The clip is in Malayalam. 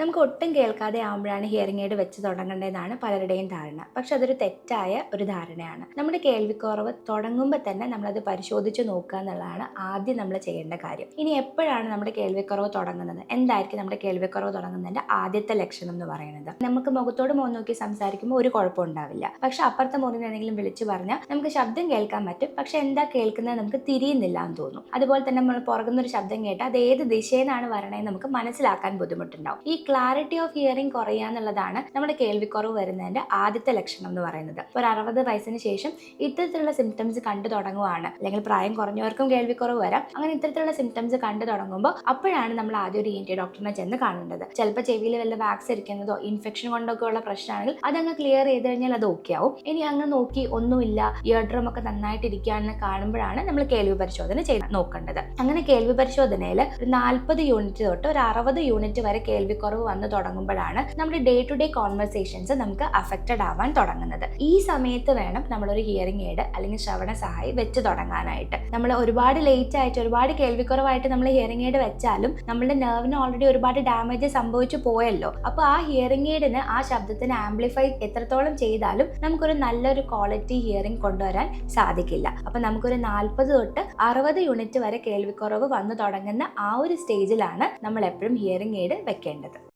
നമുക്ക് ഒട്ടും കേൾക്കാതെ ആകുമ്പോഴാണ് ഹിയറിംഗ് എയ്ഡ് വെച്ച് തുടങ്ങേണ്ടതെന്നാണ് പലരുടെയും ധാരണ. പക്ഷെ അതൊരു തെറ്റായ ഒരു ധാരണയാണ്. നമ്മുടെ കേൾവിക്കുറവ് തുടങ്ങുമ്പോൾ തന്നെ നമ്മളത് പരിശോധിച്ച് നോക്കുക എന്നുള്ളതാണ് ആദ്യം നമ്മൾ ചെയ്യേണ്ട കാര്യം. ഇനി എപ്പോഴാണ് നമ്മുടെ കേൾവിക്കുറവ് തുടങ്ങുന്നത്, എന്തായിരിക്കും നമ്മുടെ കേൾവിക്കുറവ് തുടങ്ങുന്നതിൻ്റെ ആദ്യത്തെ ലക്ഷണം എന്ന് പറയുന്നത്? നമുക്ക് മുഖത്തോട് മുഖം നോക്കി സംസാരിക്കുമ്പോൾ ഒരു കുഴപ്പം ഉണ്ടാവില്ല. പക്ഷെ അപ്പുറത്തെ മുറിയിൽ നിന്ന് എന്തെങ്കിലും വിളിച്ചു പറഞ്ഞാൽ നമുക്ക് ശബ്ദം കേൾക്കാൻ പറ്റും, പക്ഷെ എന്താ കേൾക്കുന്നത് നമുക്ക് തിരിയുന്നില്ല എന്ന് തോന്നും. അതുപോലെ തന്നെ നമ്മൾ പുറകുന്നൊരു ശബ്ദം കേട്ടാൽ അത് ഏത് ദിശയിൽ നിന്നാണ് വരണേന്ന് നമുക്ക് മനസ്സിലാക്കാൻ ബുദ്ധിമുട്ടുണ്ടാവും. ഈ ക്ലാരിറ്റി ഓഫ് ഹിയറിംഗ് കുറയുക എന്നുള്ളതാണ് നമ്മുടെ കേൾവിക്കുറവ് വരുന്നതിന്റെ ആദ്യത്തെ ലക്ഷണം എന്ന് പറയുന്നത്. ഒരു 60 വയസ്സിന് ശേഷം ഇത്തരത്തിലുള്ള സിംറ്റംസ് കണ്ടു തുടങ്ങുവാണ്, അല്ലെങ്കിൽ പ്രായം കുറഞ്ഞവർക്കും കേൾവിക്കുറവ് വരാം. അങ്ങനെ ഇത്തരത്തിലുള്ള സിംറ്റംസ് കണ്ടു തുടങ്ങുമ്പോൾ അപ്പോഴാണ് നമ്മൾ ആദ്യം ഒരു ENT ഡോക്ടറിനെ ചെന്ന് കാണേണ്ടത്. ചിലപ്പോൾ ചെവിയിൽ വല്ല വാക്സ് ഇരിക്കുന്നതോ ഇൻഫെക്ഷൻ കൊണ്ടൊക്കെ ഉള്ള പ്രശ്നമാണെങ്കിൽ അതങ്ങ് ക്ലിയർ ചെയ്ത് കഴിഞ്ഞാൽ അത് ഓക്കെ ആവും. ഇനി അങ്ങ് നോക്കി ഒന്നുമില്ല, ഇയർ ഡ്രം ഒക്കെ നന്നായിട്ട് ഇരിക്കുകയാണെന്ന് കാണുമ്പോഴാണ് നമ്മൾ കേൾവി പരിശോധന ചെയ്ത് നോക്കേണ്ടത്. അങ്ങനെ കേൾവി പരിശോധനയിൽ ഒരു 40 യൂണിറ്റ് തൊട്ട് ഒരു 60 യൂണിറ്റ് വരെ കേൾവിക്കുറവ് വന്ന് തുടങ്ങുമ്പോഴാണ് നമ്മുടെ ഡേ ടു ഡേ കോൺവെർസേഷൻസ് നമുക്ക് അഫക്റ്റഡ് ആവാൻ തുടങ്ങുന്നത്. ഈ സമയത്ത് വേണം നമ്മളൊരു ഹിയറിംഗ് എയ്ഡ് അല്ലെങ്കിൽ ശ്രവണ സഹായി വെച്ച് തുടങ്ങാനായിട്ട്. നമ്മൾ ഒരുപാട് ലേറ്റ് ആയിട്ട് ഒരുപാട് കേൾവിക്കുറവായിട്ട് നമ്മൾ ഹിയറിംഗ് എയ്ഡ് വെച്ചാലും നമ്മുടെ നെർവിന് ഓൾറെഡി ഒരുപാട് ഡാമേജ് സംഭവിച്ചു പോയല്ലോ. അപ്പോൾ ആ ഹിയറിംഗ് എയ്ഡിന് ആ ശബ്ദത്തിന് ആംപ്ലിഫൈ എത്രത്തോളം ചെയ്താലും നമുക്കൊരു നല്ലൊരു ക്വാളിറ്റി ഹിയറിംഗ് കൊണ്ടുവരാൻ സാധിക്കില്ല. അപ്പോൾ നമുക്കൊരു 40 തൊട്ട് 60 യൂണിറ്റ് വരെ കേൾവിക്കുറവ് വന്നു തുടങ്ങുന്ന ആ ഒരു സ്റ്റേജിലാണ് നമ്മൾ എപ്പോഴും ഹിയറിംഗ് എയ്ഡ് വെക്കേണ്ടത്.